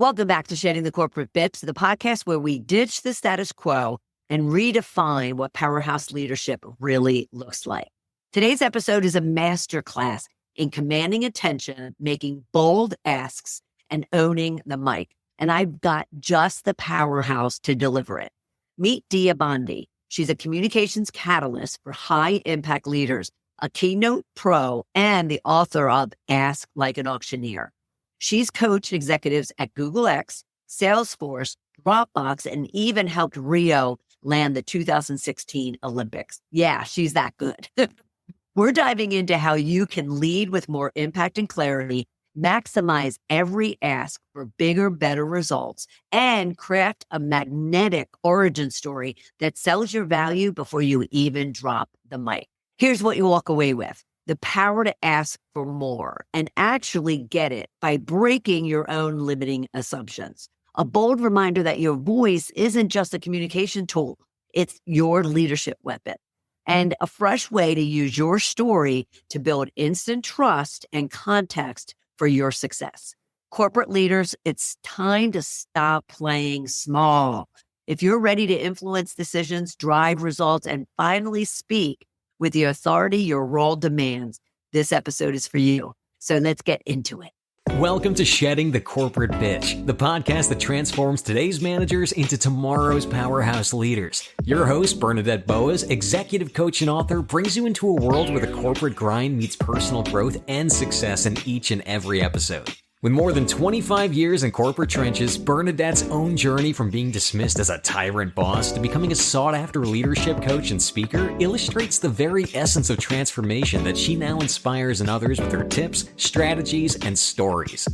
Welcome back to Shedding the Corporate Bits, the podcast where we ditch the status quo and redefine what powerhouse leadership really looks like. Today's episode is a masterclass in commanding attention, making bold asks, and owning the mic. And I've got just the powerhouse to deliver it. Meet Bondi. She's a communications catalyst for high-impact leaders, a keynote pro, and the author of Ask Like an Auctioneer. She's coached executives at Google X, Salesforce, Dropbox, and even helped Rio land the 2016 Olympics. Yeah, she's that good. We're diving into how you can lead with more impact and clarity, maximize every ask for bigger, better results, and craft a magnetic origin story that sells your value before you even drop the mic. Here's what you walk away with: the power to ask for more and actually get it by breaking your own limiting assumptions. A bold reminder that your voice isn't just a communication tool, it's your leadership weapon. And a fresh way to use your story to build instant trust and context for your success. Corporate leaders, it's time to stop playing small. If you're ready to influence decisions, drive results, and finally speak with the authority your role demands, this episode is for you. So let's get into it. Welcome to Shedding the Corporate Bitch, the podcast that transforms today's managers into tomorrow's powerhouse leaders. Your host, Bernadette Boas, executive coach and author, brings you into a world where the corporate grind meets personal growth and success in each and every episode. With more than 25 years in corporate trenches, Bernadette's own journey from being dismissed as a tyrant boss to becoming a sought-after leadership coach and speaker illustrates the very essence of transformation that she now inspires in others with her tips, strategies, and stories.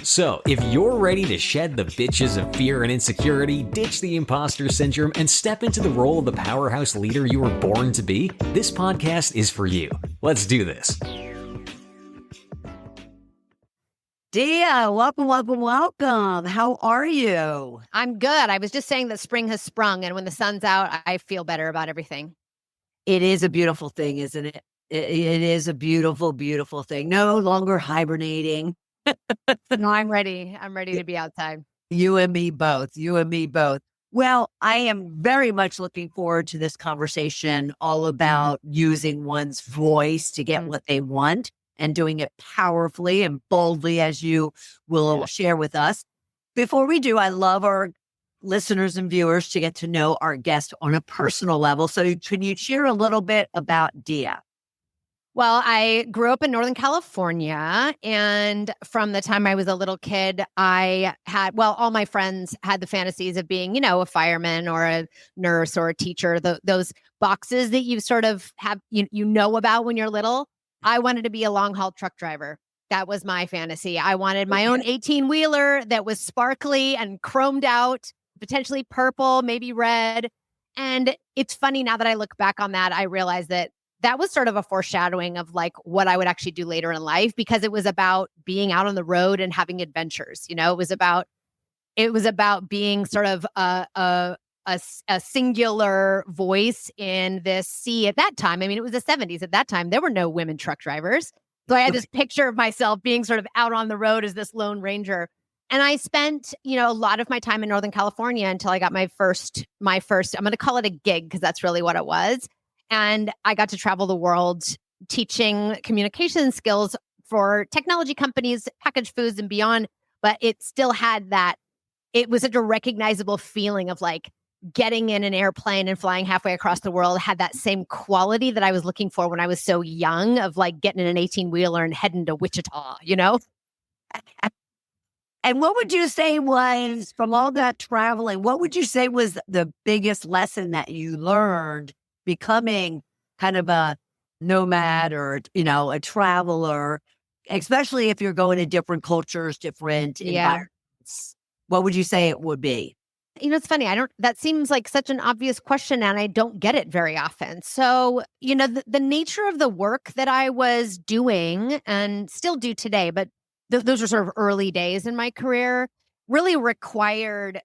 So, if you're ready to shed the bitches of fear and insecurity, ditch the imposter syndrome, and step into the role of the powerhouse leader you were born to be, this podcast is for you. Let's do this. Dia, welcome. How are you? I'm good. I was just saying that spring has sprung, and when the sun's out, I feel better about everything. It is a beautiful thing, isn't it? It is a beautiful, beautiful thing. No longer hibernating. No, I'm ready. I'm ready to be outside. You and me both. Well, I am very much looking forward to this conversation all about using one's voice to get what they want, and doing it powerfully and boldly, as you will share with us. Before we do, I love our listeners and viewers to get to know our guest on a personal level. So can you share a little bit about Dia? Well, I grew up in Northern California, and from the time I was a little kid, all my friends had the fantasies of being, a fireman or a nurse or a teacher, those boxes that you sort of have, you know about when you're little. I wanted to be a long-haul truck driver. That was my fantasy. I wanted my own 18-wheeler that was sparkly and chromed out, potentially purple, maybe red. And it's funny now that I look back on that, I realize that was sort of a foreshadowing of like what I would actually do later in life, because it was about being out on the road and having adventures. It was about being sort of a singular voice in this sea at that time. I mean, it was the 70s. At that time, there were no women truck drivers. So I had this picture of myself being sort of out on the road as this lone ranger. And I spent, a lot of my time in Northern California until I got my first, I'm going to call it a gig because that's really what it was. And I got to travel the world teaching communication skills for technology companies, packaged foods and beyond. But it still had it was such a recognizable feeling of like, getting in an airplane and flying halfway across the world had that same quality that I was looking for when I was so young, of like getting in an 18-wheeler and heading to Wichita, And what would you say was, from all that traveling, what would you say was the biggest lesson that you learned becoming kind of a nomad or, a traveler, especially if you're going to different cultures, different environments? What would you say it would be? It's funny. That seems like such an obvious question, and I don't get it very often. So, the nature of the work that I was doing and still do today, but those are sort of early days in my career, really required,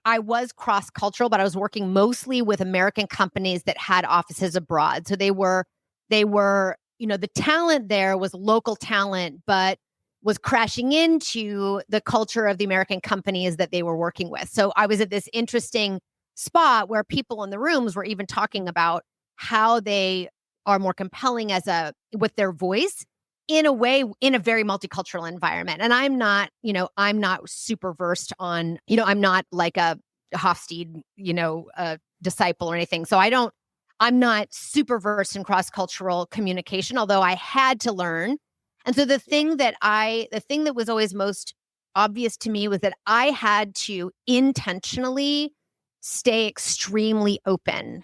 I was cross-cultural, but I was working mostly with American companies that had offices abroad. So they were, the talent there was local talent, but was crashing into the culture of the American companies that they were working with. So I was at this interesting spot where people in the rooms were even talking about how they are more compelling with their voice in a way, in a very multicultural environment. And I'm not super versed on, I'm not like a Hofstede, a disciple or anything. So I'm not super versed in cross-cultural communication, although I had to learn. And so the thing that was always most obvious to me was that I had to intentionally stay extremely open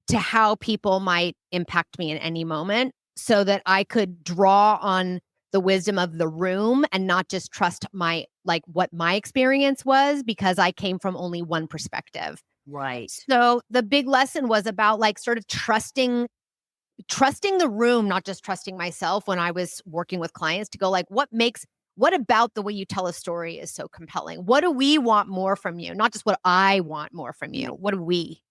to how people might impact me in any moment so that I could draw on the wisdom of the room and not just trust what my experience was, because I came from only one perspective. Right. So the big lesson was about sort of trusting the room, not just trusting myself when I was working with clients, to go what about the way you tell a story is so compelling? What do we want more from you? Not just what I want more from you. What do we?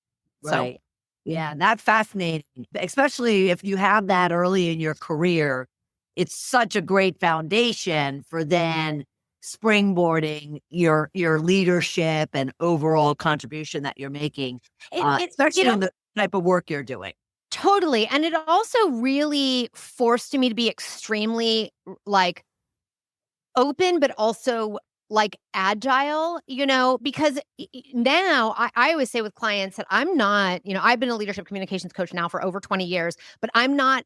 Right. Yeah, that's fascinating, especially if you have that early in your career. It's such a great foundation for then springboarding your leadership and overall contribution that you're making, especially in the type of work you're doing. Totally. And it also really forced me to be extremely open, but also agile, because now I always say with clients that I'm not, I've been a leadership communications coach now for over 20 years, but I'm not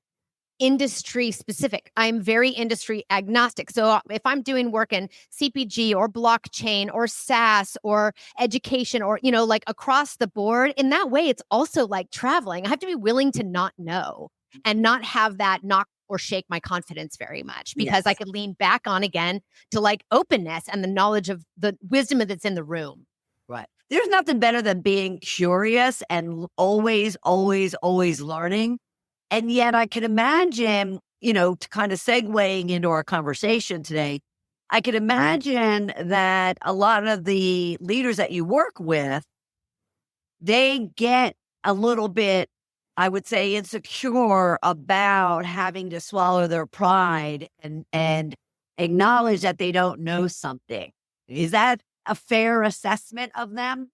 industry specific. I'm very industry agnostic. So if I'm doing work in CPG or blockchain or SaaS or education or, across the board, in that way, it's also like traveling. I have to be willing to not know and not have that knock or shake my confidence very much, because I could lean back on again to openness and the knowledge of the wisdom that's in the room. Right. There's nothing better than being curious and always, always, always learning. And yet I can imagine, to kind of segueing into our conversation today, I can imagine that a lot of the leaders that you work with, they get a little bit, I would say, insecure about having to swallow their pride and acknowledge that they don't know something. Is that a fair assessment of them?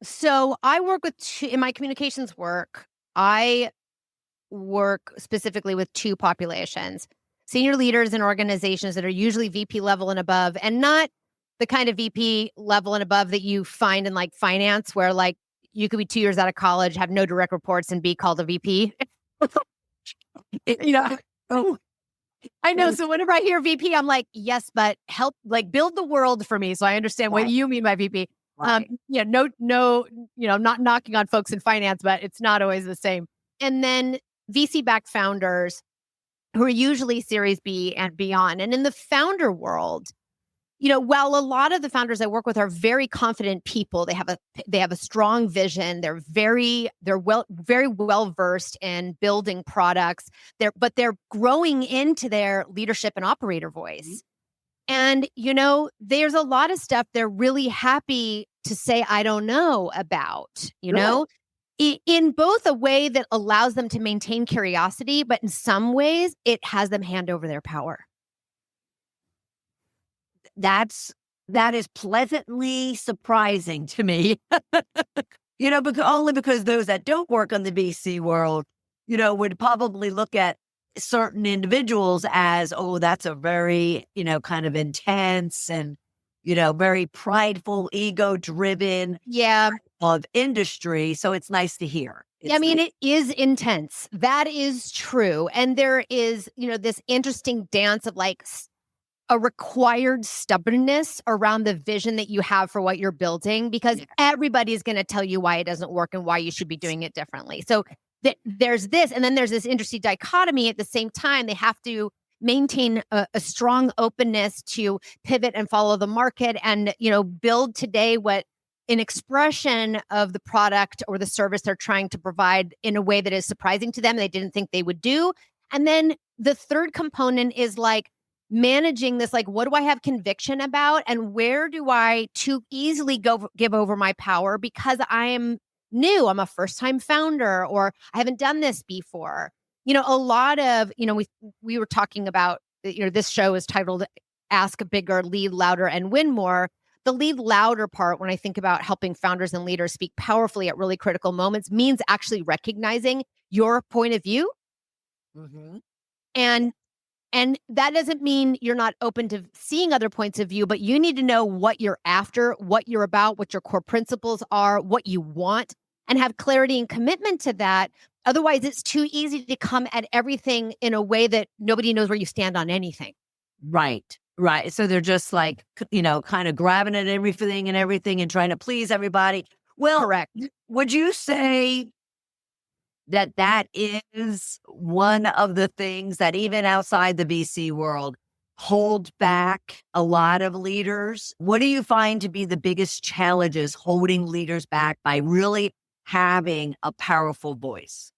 So I work with in my communications work, I work specifically with two populations: senior leaders in organizations that are usually VP level and above, and not the kind of VP level and above that you find in finance, where you could be 2 years out of college, have no direct reports, and be called a VP. Oh, I know. So whenever I hear VP, I'm like, yes, but help, build the world for me, so I understand what you mean by VP. Right. No, I'm not knocking on folks in finance, but it's not always the same. And then VC-backed founders who are usually Series B and beyond. And in the founder world, while a lot of the founders I work with are very confident people, they have a strong vision. They're very well versed in building products. But they're growing into their leadership and operator voice. And, there's a lot of stuff they're really happy to say, I don't know about, in both a way that allows them to maintain curiosity, but in some ways it has them hand over their power. That is pleasantly surprising to me, because those that don't work on the VC world, would probably look at certain individuals as, oh, that's a very, kind of intense and, very prideful, ego-driven of industry. So it's nice to hear. It is intense. That is true. And there is, this interesting dance of a required stubbornness around the vision that you have for what you're building, because everybody's going to tell you why it doesn't work and why you should be doing it differently. So there's this, and then there's this interesting dichotomy. At the same time, they have to maintain a strong openness to pivot and follow the market and, build today what an expression of the product or the service they're trying to provide in a way that is surprising to them, they didn't think they would do. And then the third component is managing this, what do I have conviction about, and where do I too easily give over my power because I am new, I'm a first-time founder, or I haven't done this before. A lot of, we were talking about, this show is titled Ask Bigger, Lead Louder, and Win More. The lead louder part, when I think about helping founders and leaders speak powerfully at really critical moments, means actually recognizing your point of view. Mm-hmm. And that doesn't mean you're not open to seeing other points of view, but you need to know what you're after, what you're about, what your core principles are, what you want, and have clarity and commitment to that. Otherwise, it's too easy to come at everything in a way that nobody knows where you stand on anything. Right. Right. So they're just like, kind of grabbing at everything and trying to please everybody. Well, correct. Would you say that is one of the things that even outside the VC world hold back a lot of leaders? What do you find to be the biggest challenges holding leaders back by really having a powerful voice?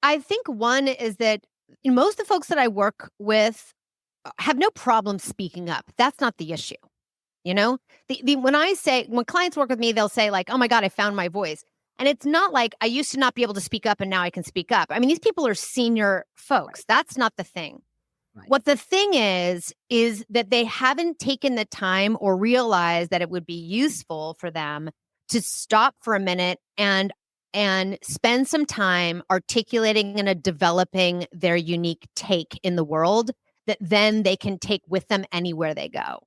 I think one is that most of the folks that I work with have no problem speaking up. That's not the issue. When clients work with me, they'll say like, oh my God, I found my voice. And it's not like I used to not be able to speak up and now I can speak up. I mean, these people are senior folks. That's not the thing. Right. What the thing is that they haven't taken the time or realized that it would be useful for them to stop for a minute and spend some time articulating and developing their unique take in the world that then they can take with them anywhere they go.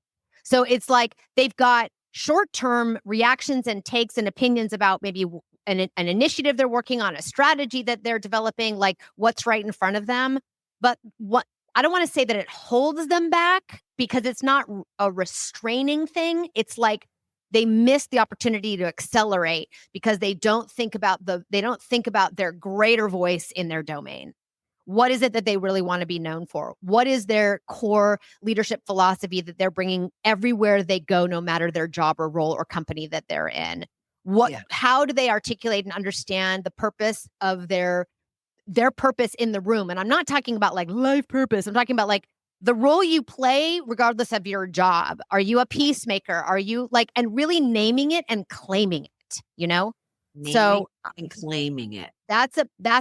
So it's like they've got short-term reactions and takes and opinions about maybe an initiative they're working on, a strategy that they're developing, like what's right in front of them. But what I don't want to say that it holds them back because it's not a restraining thing. It's like they miss the opportunity to accelerate because they don't think about their greater voice in their domain. What is it that they really want to be known for? What is their core leadership philosophy that they're bringing everywhere they go, no matter their job or role or company that they're in? How do they articulate and understand the purpose of their purpose in the room? And I'm not talking about like life purpose. I'm talking about like the role you play regardless of your job. Are you a peacemaker? Are you like, and really naming it and claiming it, Naming and claiming it. That's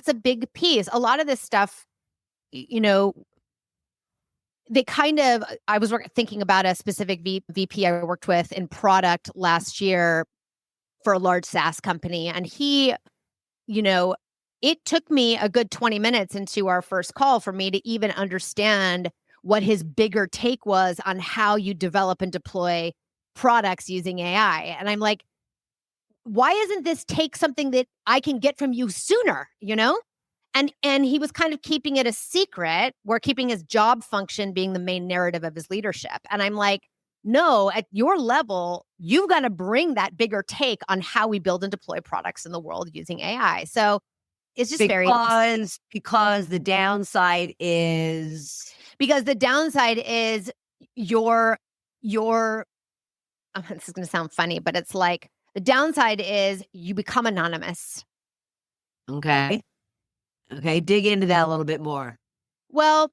a big piece. A lot of this stuff, they kind of, I was thinking about a specific VP I worked with in product last year for a large SaaS company. And he, it took me a good 20 minutes into our first call for me to even understand what his bigger take was on how you develop and deploy products using AI. And I'm like, why isn't this take something that I can get from you sooner, And he was kind of keeping it a secret, where keeping his job function being the main narrative of his leadership. And I'm like, no, at your level, you've got to bring that bigger take on how we build and deploy products in the world using AI. So it's just because the downside is your this is going to sound funny, but it's like the downside is you become anonymous. Okay. Dig into that a little bit more. Well,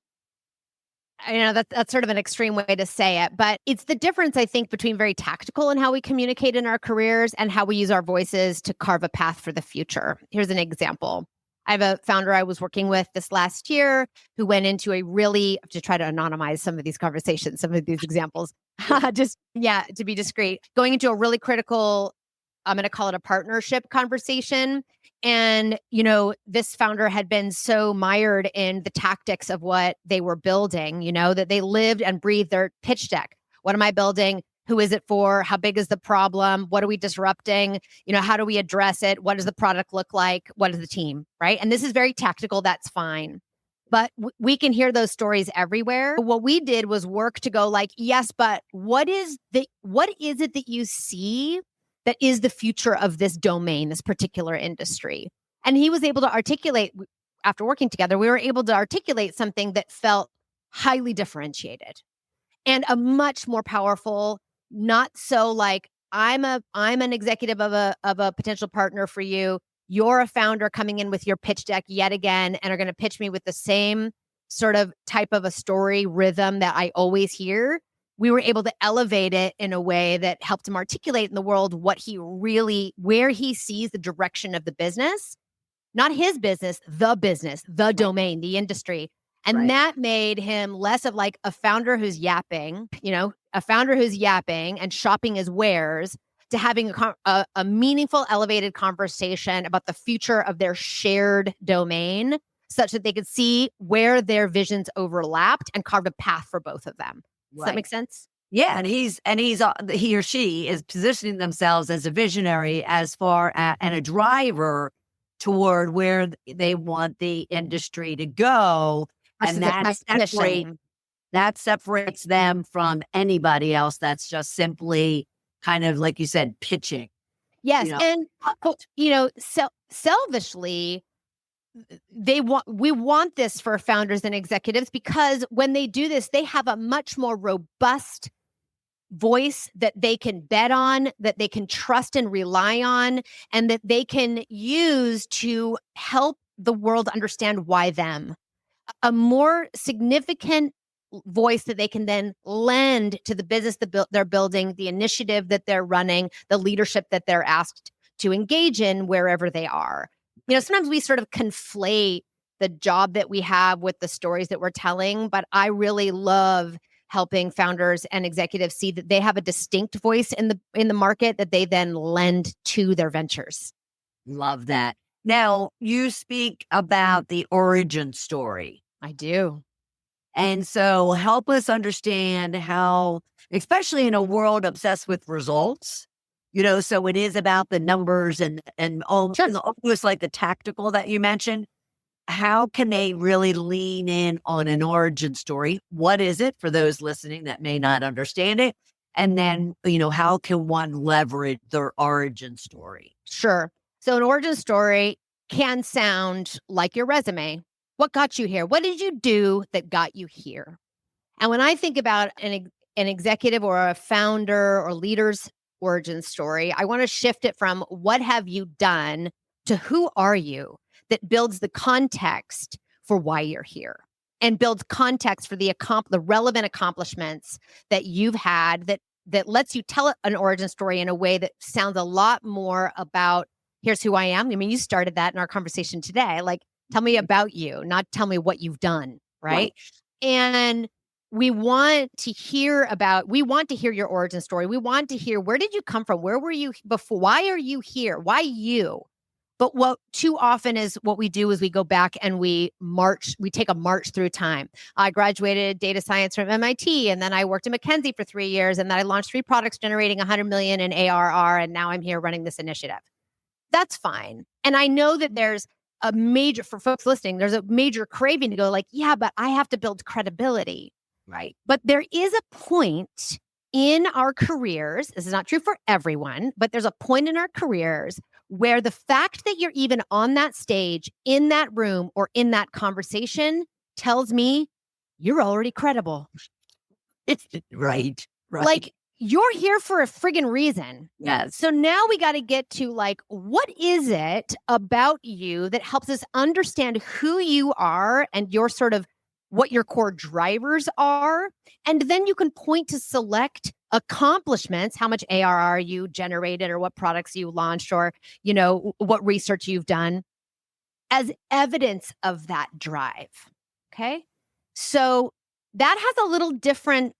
that's sort of an extreme way to say it, but it's the difference, I think, between very tactical in how we communicate in our careers and how we use our voices to carve a path for the future. Here's an example. I have a founder I was working with this last year who went into to try to anonymize some of these conversations, some of these examples, to be discreet, going into a really critical, I'm going to call it a partnership conversation. And, this founder had been so mired in the tactics of what they were building, that they lived and breathed their pitch deck. What am I building? Who is it for? How big is the problem? What are we disrupting? How do we address it? What does the product look like? What is the team? Right. And this is very tactical. That's fine. But we can hear those stories everywhere. What we did was work to go like, yes, but what is it that you see that is the future of this domain, this particular industry? And he was able to articulate, after working together, we were able to articulate something that felt highly differentiated and a much more powerful, not so like, I'm an executive of a potential partner for you. You're a founder coming in with your pitch deck yet again and are going to pitch me with the same sort of type of a story rhythm that I always hear. We were able to elevate it in a way that helped him articulate in the world where he sees the direction of the business, not his business, the domain, the industry. And that made him less of like a founder who's yapping, a founder who's yapping and shopping his wares, to having a meaningful, elevated conversation about the future of their shared domain, such that they could see where their visions overlapped and carved a path for both of them. Does that make sense? Yeah, and he or she is positioning themselves as a visionary, as far as, and a driver toward where they want the industry to go, and that separates them from anybody else that's just simply kind of, like you said, pitching. Yes, and selfishly, we want this for founders and executives, because when they do this, they have a much more robust voice that they can bet on, that they can trust and rely on, and that they can use to help the world understand why them. A more significant voice that they can then lend to the business that they're building, the initiative that they're running, the leadership that they're asked to engage in wherever they are. Sometimes we sort of conflate the job that we have with the stories that we're telling, but I really love helping founders and executives see that they have a distinct voice in the market that they then lend to their ventures. Love that. Now, you speak about the origin story. I do. And so help us understand how, especially in a world obsessed with results, so it is about the numbers and almost like the tactical that you mentioned. How can they really lean in on an origin story? What is it for those listening that may not understand it? And then, how can one leverage their origin story? Sure. So an origin story can sound like your resume. What got you here? What did you do that got you here? And when I think about an executive or a founder or leader's origin story, I want to shift it from what have you done to who are you, that builds the context for why you're here, and builds context for the relevant accomplishments that you've had, that lets you tell an origin story in a way that sounds a lot more about, here's who I am. I mean, you started that in our conversation today. Like, tell me about you, not tell me what you've done, right? And we want to hear your origin story. We want to hear, where did you come from? Where were you before? Why are you here? Why you? But what too often is what we do is we go back and we take a march through time. I graduated data science from MIT, and then I worked at McKinsey for 3 years, and then I launched 3 products generating 100 million in ARR, and now I'm here running this initiative. That's fine. And I know that there's for folks listening, there's a major craving to go like, yeah, but I have to build credibility. Right. But there is a point in our careers, this is not true for everyone, but there's a point in our careers where the fact that you're even on that stage, in that room, or in that conversation tells me you're already credible. It's right. Like, you're here for a friggin' reason. Yes. So now we got to get to like, what is it about you that helps us understand who you are and your sort of what your core drivers are. And then you can point to select accomplishments, how much ARR you generated or what products you launched or, what research you've done as evidence of that drive. Okay. So that has a little different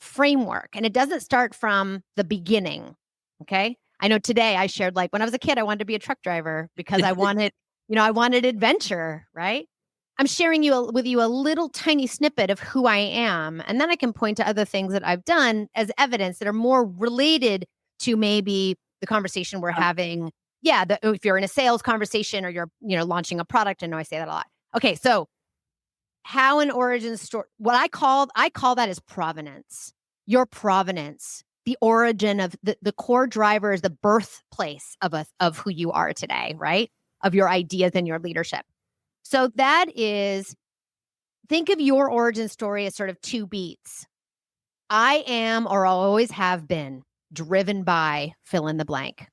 framework, and it doesn't start from the beginning. Okay. I know today I shared, like, when I was a kid, I wanted to be a truck driver because I wanted, I wanted adventure, right? I'm sharing with you a little tiny snippet of who I am. And then I can point to other things that I've done as evidence that are more related to maybe the conversation we're having. Yeah. If you're in a sales conversation or you're, launching a product. I know I say that a lot. Okay. So how an origin story, what I call that is provenance. Your provenance, the origin of the core driver is the birthplace of who you are today, right? Of your ideas and your leadership. So that is, think of your origin story as sort of 2 beats. I am, or always have been, driven by fill in the blank.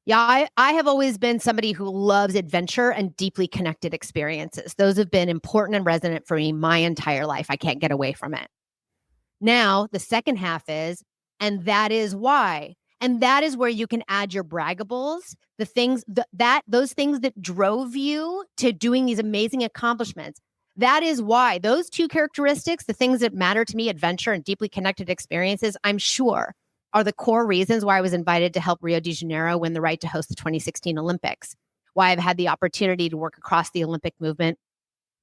Yeah, I have always been somebody who loves adventure and deeply connected experiences. Those have been important and resonant for me my entire life. I can't get away from it. Now, the second half is, and that is why. And that is where you can add your braggables, the things those things that drove you to doing these amazing accomplishments. That is why those two characteristics, the things that matter to me, adventure and deeply connected experiences, I'm sure are the core reasons why I was invited to help Rio de Janeiro win the right to host the 2016 Olympics, why I've had the opportunity to work across the Olympic movement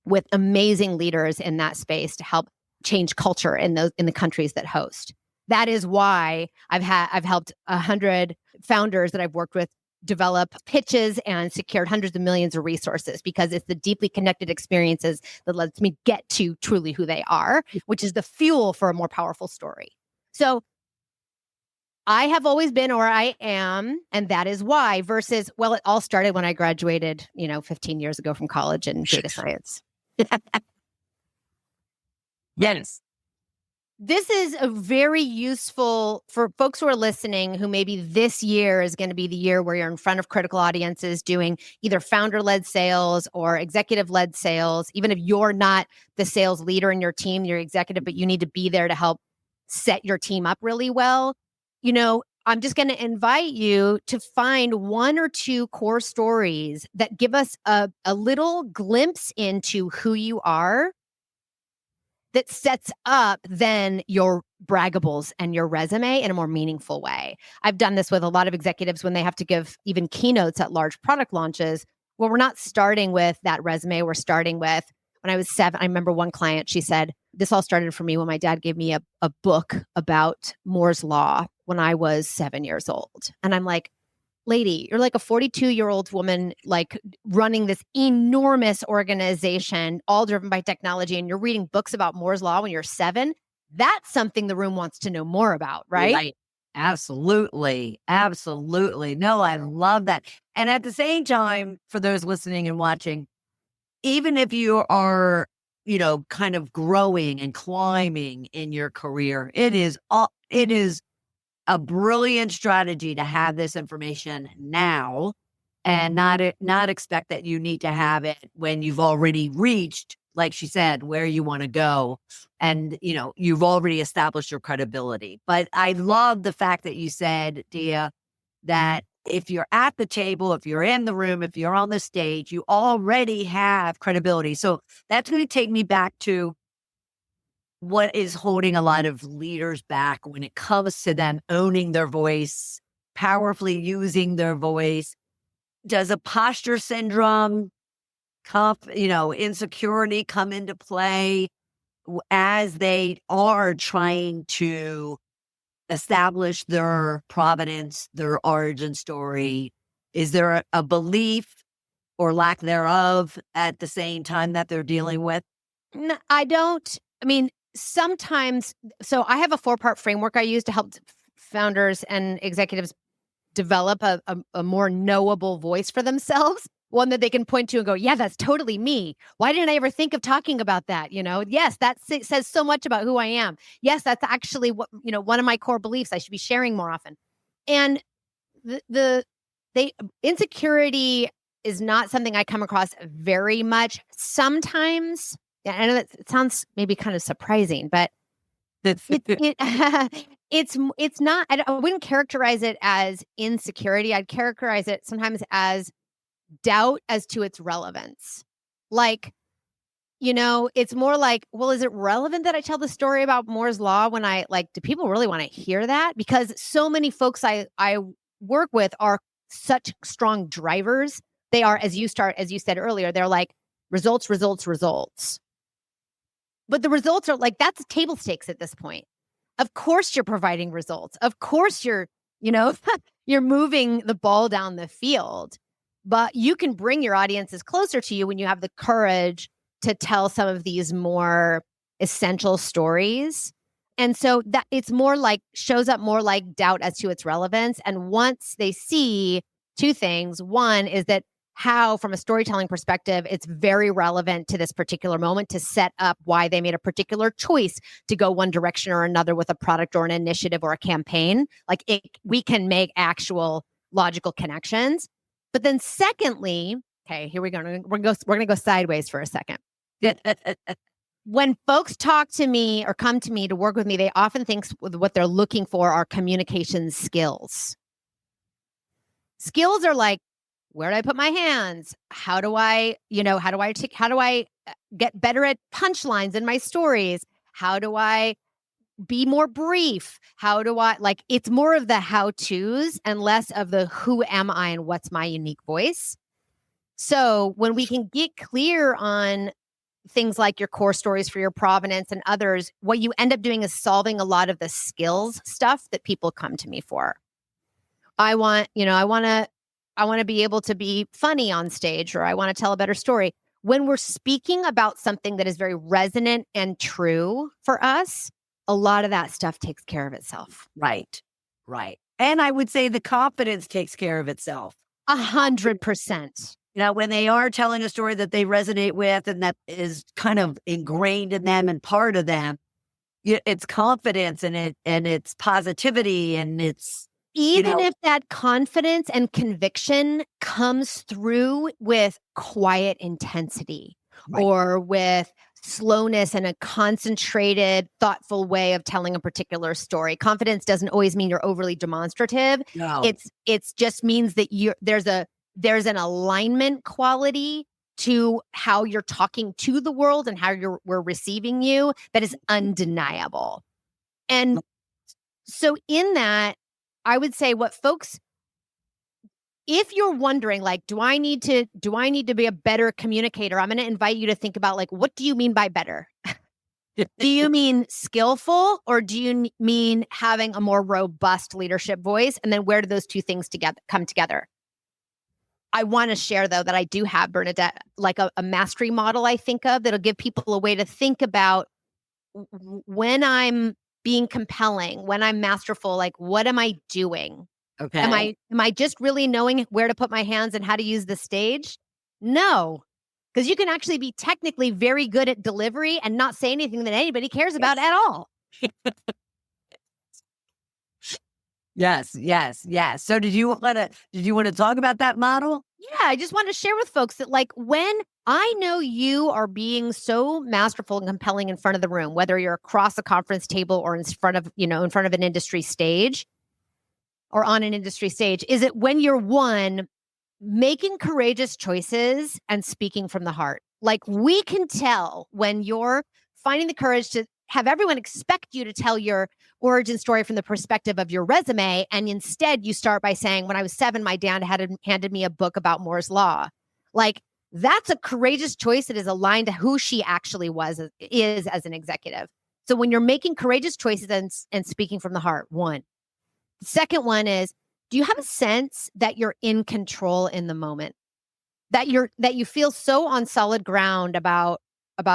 with amazing leaders in that space to help change culture in the countries that host. That is why I've helped 100 founders that I've worked with develop pitches and secured hundreds of millions of resources, because it's the deeply connected experiences that lets me get to truly who they are, which is the fuel for a more powerful story. So I have always been, or I am, and that is why, versus, well, it all started when I graduated, 15 years ago from college in data science. Yes. This is a very useful for folks who are listening, who maybe this year is going to be the year where you're in front of critical audiences doing either founder-led sales or executive-led sales. Even if you're not the sales leader in your team, you're executive, but you need to be there to help set your team up really well. I'm just going to invite you to find one or two core stories that give us a little glimpse into who you are, that sets up then your braggables and your resume in a more meaningful way. I've done this with a lot of executives when they have to give even keynotes at large product launches. Well, we're not starting with that resume. We're starting with, when I was 7, I remember one client, she said, this all started for me when my dad gave me a book about Moore's Law when I was 7 years old. And I'm like, lady, you're like a 42-year-old woman, like running this enormous organization, all driven by technology, and you're reading books about Moore's Law when you're 7. That's something the room wants to know more about, right? Right. Absolutely. Absolutely. No, I love that. And at the same time, for those listening and watching, even if you are, kind of growing and climbing in your career, it is a brilliant strategy to have this information now and not expect that you need to have it when you've already reached, like she said, where you want to go. And, you've already established your credibility. But I love the fact that you said, Dia, that if you're at the table, if you're in the room, if you're on the stage, you already have credibility. So that's going to take me back to what is holding a lot of leaders back when it comes to them owning their voice, powerfully using their voice. Does a posture syndrome, insecurity come into play as they are trying to establish their provenance, their origin story? Is there a belief or lack thereof at the same time that they're dealing with? No, I don't. I mean, sometimes, so I have a 4-part framework I use to help founders and executives develop a more knowable voice for themselves, one that they can point to and go, yeah, that's totally me. Why didn't I ever think of talking about that? Yes, that says so much about who I am. Yes, that's actually what, one of my core beliefs I should be sharing more often. And the insecurity is not something I come across very much. Sometimes, I know that it sounds maybe kind of surprising, but it's not. I wouldn't characterize it as insecurity. I'd characterize it sometimes as doubt as to its relevance. Like, it's more like, well, is it relevant that I tell the story about Moore's Law when do people really want to hear that? Because so many folks I work with are such strong drivers. They are, as you said earlier, they're like results, results, results. But the results are like, that's table stakes at this point. Of course you're providing results. Of course you're moving the ball down the field. But you can bring your audiences closer to you when you have the courage to tell some of these more essential stories. And so that it's more like, shows up more like doubt as to its relevance. And once they see two things, one is that how, from a storytelling perspective, it's very relevant to this particular moment to set up why they made a particular choice to go one direction or another with a product or an initiative or a campaign. We can make actual logical connections. But then secondly, okay, here we go. We're going to go sideways for a second. When folks talk to me or come to me to work with me, they often think what they're looking for are communication skills. Skills are like, where do I put my hands? How do I get better at punchlines in my stories? How do I be more brief? How do I it's more of the how to's and less of the who am I and what's my unique voice. So when we can get clear on things like your core stories for your provenance and others, what you end up doing is solving a lot of the skills stuff that people come to me for. I want to be able to be funny on stage, or I want to tell a better story. When we're speaking about something that is very resonant and true for us, a lot of that stuff takes care of itself. Right. And I would say the confidence takes care of itself. 100%. When they are telling a story that they resonate with and that is kind of ingrained in them and part of them, it's confidence and it's positivity and it's even if that confidence and conviction comes through with quiet intensity, right, or with slowness and a concentrated, thoughtful way of telling a particular story. Confidence doesn't always mean you're overly demonstrative. No. It's just means that there's an alignment quality to how you're talking to the world and how we're receiving you that is undeniable. And so in that, I would say if you're wondering, do I need to be a better communicator? I'm going to invite you to think about, what do you mean by better? Do you mean skillful, or do you mean having a more robust leadership voice? And then where do those two things come together? I want to share, though, that I do have, Bernadette, a mastery model I think of that'll give people a way to think about when I'm being compelling, when I'm masterful, what am I doing? Okay. Am I just really knowing where to put my hands and how to use the stage? No, because you can actually be technically very good at delivery and not say anything that anybody cares about at all. Yes. So did you want to talk about that model? Yeah, I just want to share with folks that when I know you are being so masterful and compelling in front of the room, whether you're across a conference table or in front of an industry stage or on an industry stage, is it when you're making courageous choices and speaking from the heart. We can tell when you're finding the courage to have everyone expect you to tell your origin story from the perspective of your resume. And instead you start by saying, when I was 7, my dad handed me a book about Moore's Law. That's a courageous choice that is aligned to who she actually is as an executive. So when you're making courageous choices and speaking from the heart, one. The second one is, do you have a sense that you're in control in the moment? That you feel so on solid ground about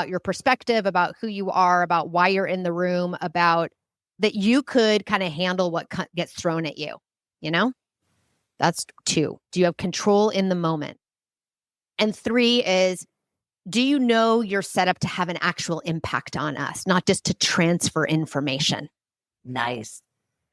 your perspective, about who you are, about why you're in the room, about that you could kind of handle what gets thrown at you, That's 2. Do you have control in the moment? And 3 is, do you know you're set up to have an actual impact on us, not just to transfer information? Nice.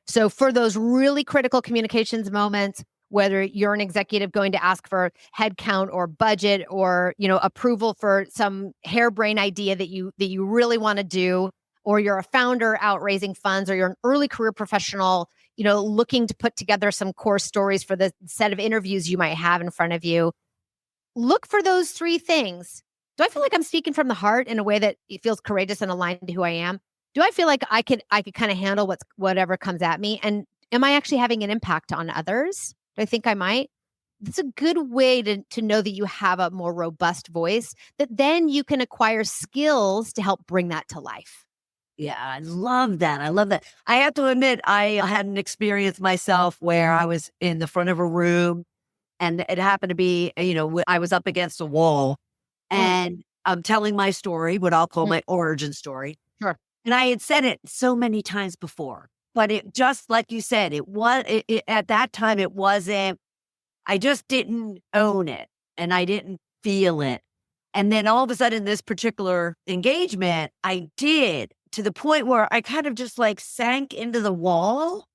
So for those really critical communications moments, whether you're an executive going to ask for headcount or budget or, approval for some harebrained idea that you really want to do, or you're a founder out raising funds, or you're an early career professional, looking to put together some core stories for the set of interviews you might have in front of you, look for those 3 things. Do I feel like I'm speaking from the heart in a way that it feels courageous and aligned to who I am? Do I feel like I could kind of handle whatever comes at me? And am I actually having an impact on others? Do I think I might? It's a good way to know that you have a more robust voice, that then you can acquire skills to help bring that to life. Yeah, I love that. I have to admit, I had an experience myself where I was in the front of a room and it happened to be, I was up against a wall and I'm telling my story, what I'll call my origin story. Sure. And I had said it so many times before, but it just, like you said, at that time, it wasn't, I just didn't own it and I didn't feel it. And then all of a sudden, this particular engagement, I did, to the point where I kind of just sank into the wall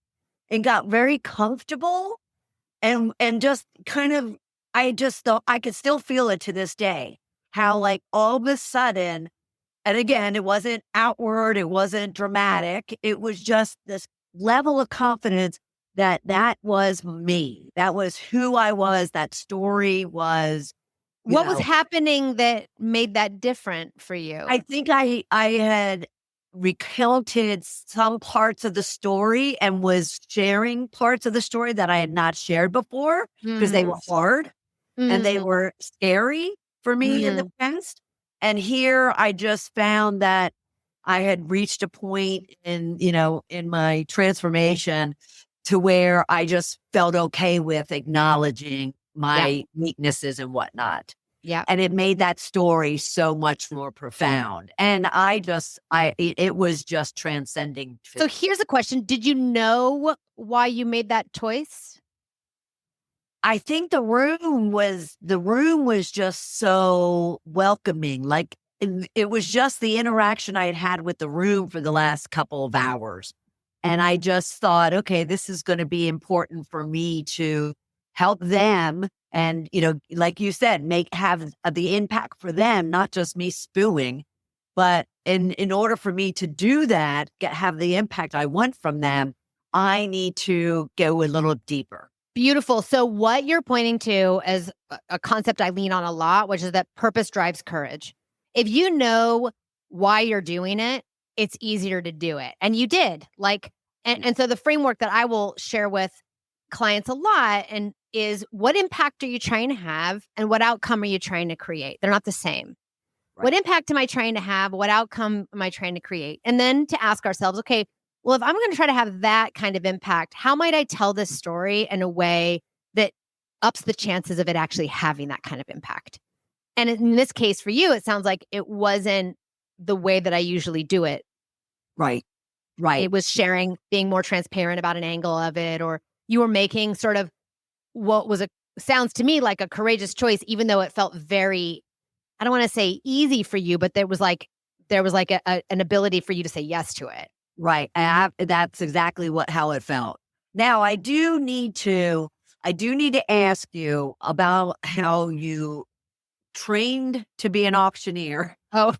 and got very comfortable and just kind of, I just thought I could still feel it to this day, how all of a sudden And again, it wasn't outward, it wasn't dramatic. It was just this level of confidence that that was me. That was who I was. That story was, you What was know, happening that made that different for you? I think I had recounted some parts of the story and was sharing parts of the story that I had not shared before because they were Mhm. hard and they Mhm. were scary for me in the Mhm. past. And here I just found that I had reached a point in, in my transformation to where I just felt okay with acknowledging Yeah. my weaknesses and whatnot. Yeah. And it made that story so much more profound. And it was just transcending. So here's a question. Did you know why you made that choice? I think the room was just so welcoming. Like it was just the interaction I had had with the room for the last couple of hours. And I just thought, okay, this is going to be important for me to help them. And, like you said, have the impact for them, not just me spewing, but in order for me to do that, have the impact I want from them, I need to go a little deeper. Beautiful. So what you're pointing to as a concept I lean on a lot, which is that purpose drives courage. If you know why you're doing it, it's easier to do it. And you did. And so the framework that I will share with clients a lot and is what impact are you trying to have and what outcome are you trying to create? They're not the same. What Right. impact am I trying to have? What outcome am I trying to create? And then to ask ourselves, okay, well, if I'm going to try to have that kind of impact, how might I tell this story in a way that ups the chances of it actually having that kind of impact? And in this case, for you, it sounds like it wasn't the way that I usually do it. Right. Right. It was sharing, being more transparent about an angle of it, or you were making sort of what sounds to me like a courageous choice, even though it felt very, I don't want to say easy for you, but there was like an ability for you to say yes to it. Right. That's exactly how it felt. Now I do need to ask you about how you trained to be an auctioneer. Oh,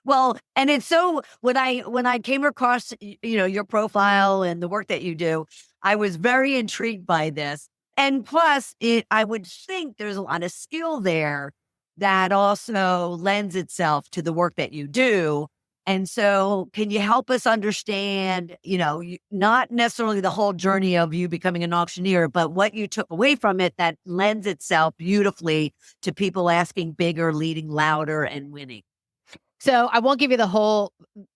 Well, and it's so when I came across your profile and the work that you do, I was very intrigued by this. And plus, I would think there's a lot of skill there that also lends itself to the work that you do. And so, can you help us understand, not necessarily the whole journey of you becoming an auctioneer, but what you took away from it that lends itself beautifully to people asking bigger, leading louder, and winning? so I won't give you the whole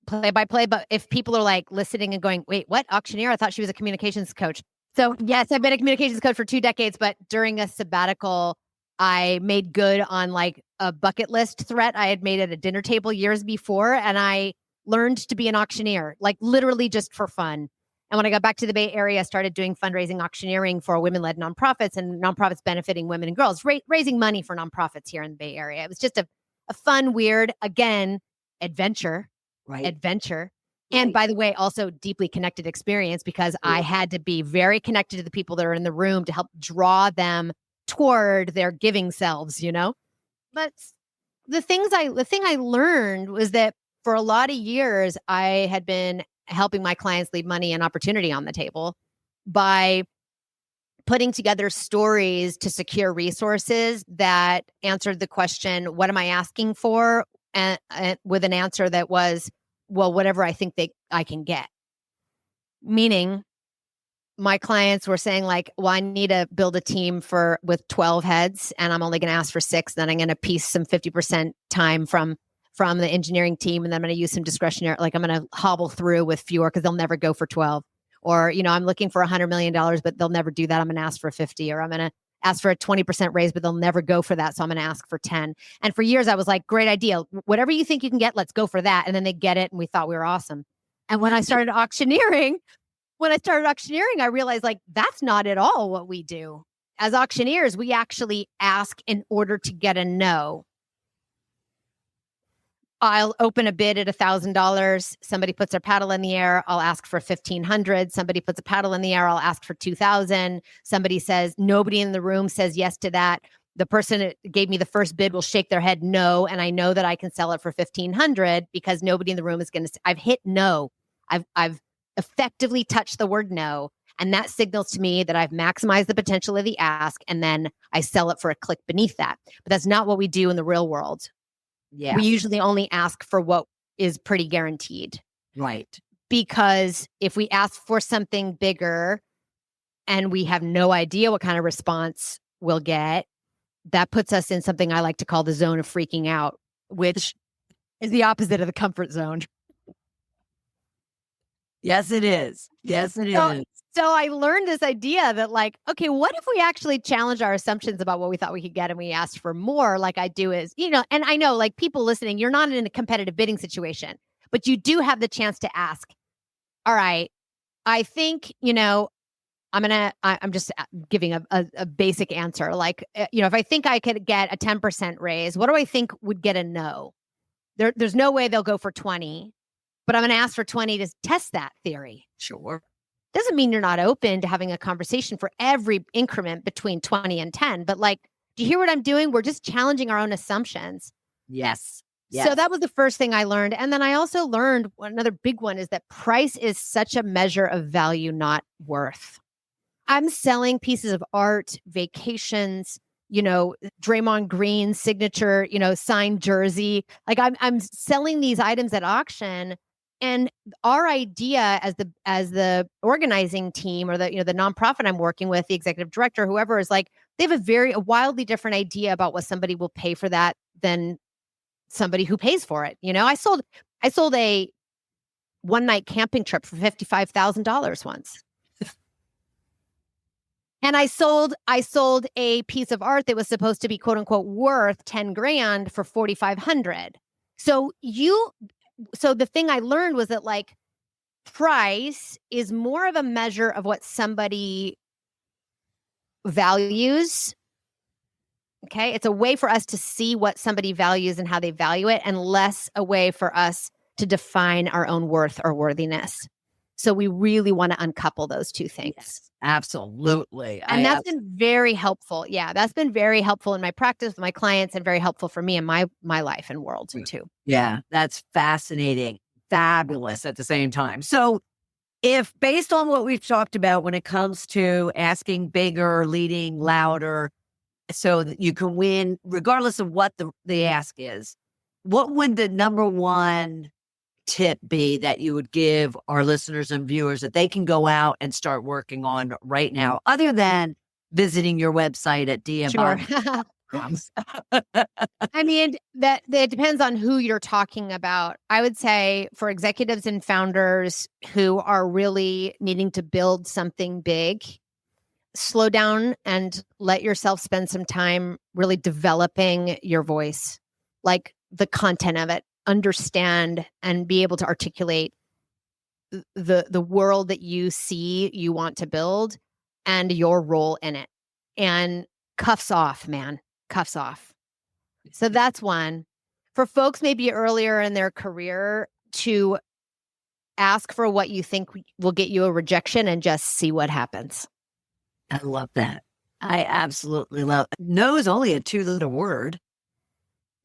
play by play, but if people are like listening and going, wait, what? Auctioneer? I thought she was a communications coach. So, yes, I've been a communications coach for 2 decades, but during a sabbatical, I made good on like a bucket list threat I had made at a dinner table years before. And I learned to be an auctioneer, like literally just for fun. And when I got back to the Bay Area, I started doing fundraising auctioneering for women led nonprofits and nonprofits benefiting women and girls, raising money for nonprofits here in the Bay Area. It was just a fun, weird, again, adventure, Right. adventure. And Right. by the way, also deeply connected experience because I had to be very connected to the people that are in the room to help draw them toward their giving selves. But the thing I learned was that for a lot of years, I had been helping my clients leave money and opportunity on the table by putting together stories to secure resources that answered the question, what am I asking for? And with an answer that was, well, whatever I think I can get. Meaning my clients were saying like, well, I need to build a team with 12 heads and I'm only going to ask for 6. Then I'm going to piece some 50% time from the engineering team. And then I'm going to use some discretionary, like I'm going to hobble through with fewer because they'll never go for 12. Or, I'm looking for $100 million, but they'll never do that. I'm going to ask for 50, or I'm going to ask for a 20% raise, but they'll never go for that. So I'm going to ask for 10. And for years I was like, great idea. Whatever you think you can get, let's go for that. And then they get it. And we thought we were awesome. And when I started auctioneering, I realized like that's not at all what we do. As auctioneers, we actually ask in order to get a no. I'll open a bid at $1,000. Somebody puts their paddle in the air. I'll ask for 1,500. Somebody puts a paddle in the air. I'll ask for 2,000. Somebody says, nobody in the room says yes to that. the person that gave me the first bid will shake their head no, and I know that I can sell it for $1,500 because nobody in the room is going to. I've hit no. I've effectively touched the word no, and that signals to me that I've maximized the potential of the ask, and then I sell it for a click beneath that. But that's not what we do in the real world. Yeah. We usually only ask for what is pretty guaranteed. Right. Because if we ask for something bigger and we have no idea what kind of response we'll get, that puts us in something I like to call the zone of freaking out, which is the opposite of the comfort zone. Yes, it is. Yes, it is. So I learned this idea that like, okay, what if we actually challenge our assumptions about what we thought we could get and we asked for more like I do is, and I know like people listening, you're not in a competitive bidding situation, but you do have the chance to ask, all right, I think, I'm just giving a basic answer. Like, if I think I could get a 10% raise, what do I think would get a no? There's no way they'll go for 20, but I'm going to ask for 20 to test that theory. Sure. Doesn't mean you're not open to having a conversation for every increment between 20 and 10, but like, do you hear what I'm doing? We're just challenging our own assumptions. Yes. So that was the first thing I learned. And then I also learned another big one is that price is such a measure of value, not worth. I'm selling pieces of art, vacations, Draymond Green signature, signed jersey. Like I'm selling these items at auction, and our idea as the organizing team or the nonprofit I'm working with, the executive director, whoever is like, they have a wildly different idea about what somebody will pay for that than somebody who pays for it. I sold a one night camping trip for $55,000 once. And I sold a piece of art that was supposed to be quote unquote worth 10 grand for 4,500. So the thing I learned was that like price is more of a measure of what somebody values. Okay. It's a way for us to see what somebody values and how they value it, and less a way for us to define our own worth or worthiness. So we really want to uncouple those two things. Yes, absolutely. And that's been very helpful. Yeah, that's been very helpful in my practice with my clients, and very helpful for me in my life and world too. Yeah, that's fascinating. Fabulous at the same time. So if based on what we've talked about when it comes to asking bigger, leading louder, so that you can win regardless of what the ask is, what would the number one tip be that you would give our listeners and viewers that they can go out and start working on right now, other than visiting your website at DMR? Sure. I mean, that depends on who you're talking about. I would say for executives and founders who are really needing to build something big, slow down and let yourself spend some time really developing your voice, like the content of it. Understand and be able to articulate the world that you see you want to build and your role in it. And cuffs off, man. Cuffs off. So that's one. For folks maybe earlier in their career, to ask for what you think will get you a rejection and just see what happens. I love that. I absolutely love it. No is only a 2-letter word.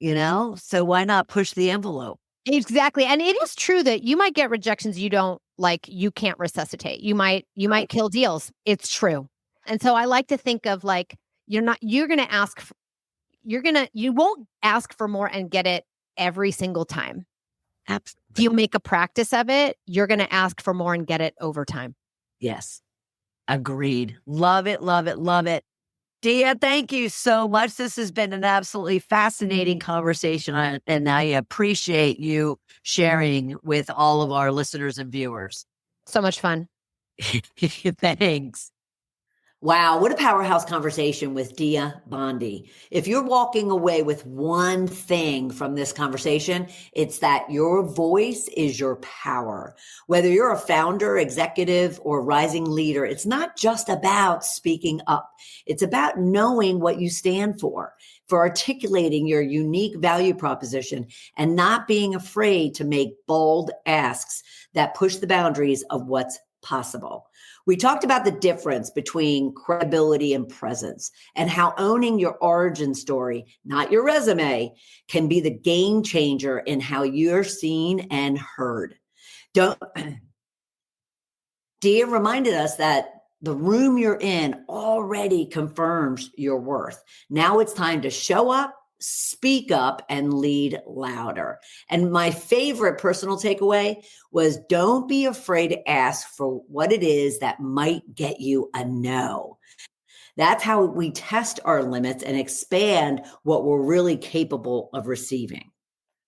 So why not push the envelope? Exactly. And it is true that you might get rejections you can't resuscitate. You might kill deals. It's true. And so I like to think of like, you won't ask for more and get it every single time. Absolutely. If you make a practice of it, you're going to ask for more and get it over time. Yes. Agreed. Love it. Love it. Love it. Dia, thank you so much. This has been an absolutely fascinating conversation, and I appreciate you sharing with all of our listeners and viewers. So much fun. Thanks. Wow, what a powerhouse conversation with Dia Bondi. If you're walking away with one thing from this conversation, it's that your voice is your power. Whether you're a founder, executive, or rising leader, it's not just about speaking up. It's about knowing what you stand for articulating your unique value proposition, and not being afraid to make bold asks that push the boundaries of what's possible. We talked about the difference between credibility and presence and how owning your origin story, not your resume, can be the game changer in how you're seen and heard. Dia reminded us that the room you're in already confirms your worth. Now it's time to show up, speak up, and lead louder. And my favorite personal takeaway was don't be afraid to ask for what it is that might get you a no. That's how we test our limits and expand what we're really capable of receiving.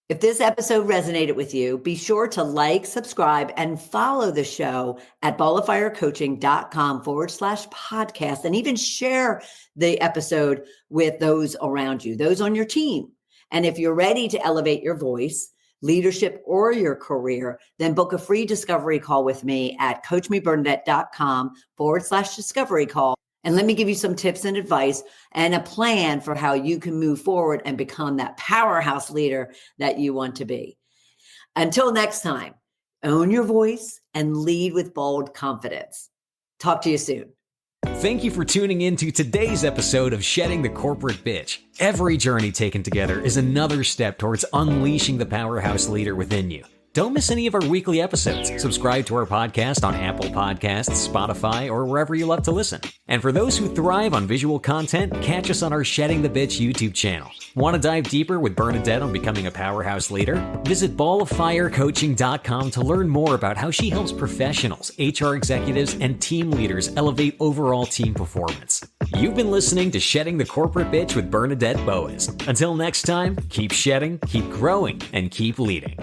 If this episode resonated with you, be sure to like, subscribe, and follow the show at balloffirecoaching.com/podcast, and even share the episode with those around you, those on your team. And if you're ready to elevate your voice, leadership, or your career, then book a free discovery call with me at coachmebernadette.com/discovery call. And let me give you some tips and advice and a plan for how you can move forward and become that powerhouse leader that you want to be. Until next time, own your voice and lead with bold confidence. Talk to you soon. Thank you for tuning in to today's episode of Shedding the Corporate Bitch. Every journey taken together is another step towards unleashing the powerhouse leader within you. Don't miss any of our weekly episodes. Subscribe to our podcast on Apple Podcasts, Spotify, or wherever you love to listen. And for those who thrive on visual content, catch us on our Shedding the Bitch YouTube channel. Want to dive deeper with Bernadette on becoming a powerhouse leader? Visit balloffirecoaching.com to learn more about how she helps professionals, HR executives, and team leaders elevate overall team performance. You've been listening to Shedding the Corporate Bitch with Bernadette Boas. Until next time, keep shedding, keep growing, and keep leading.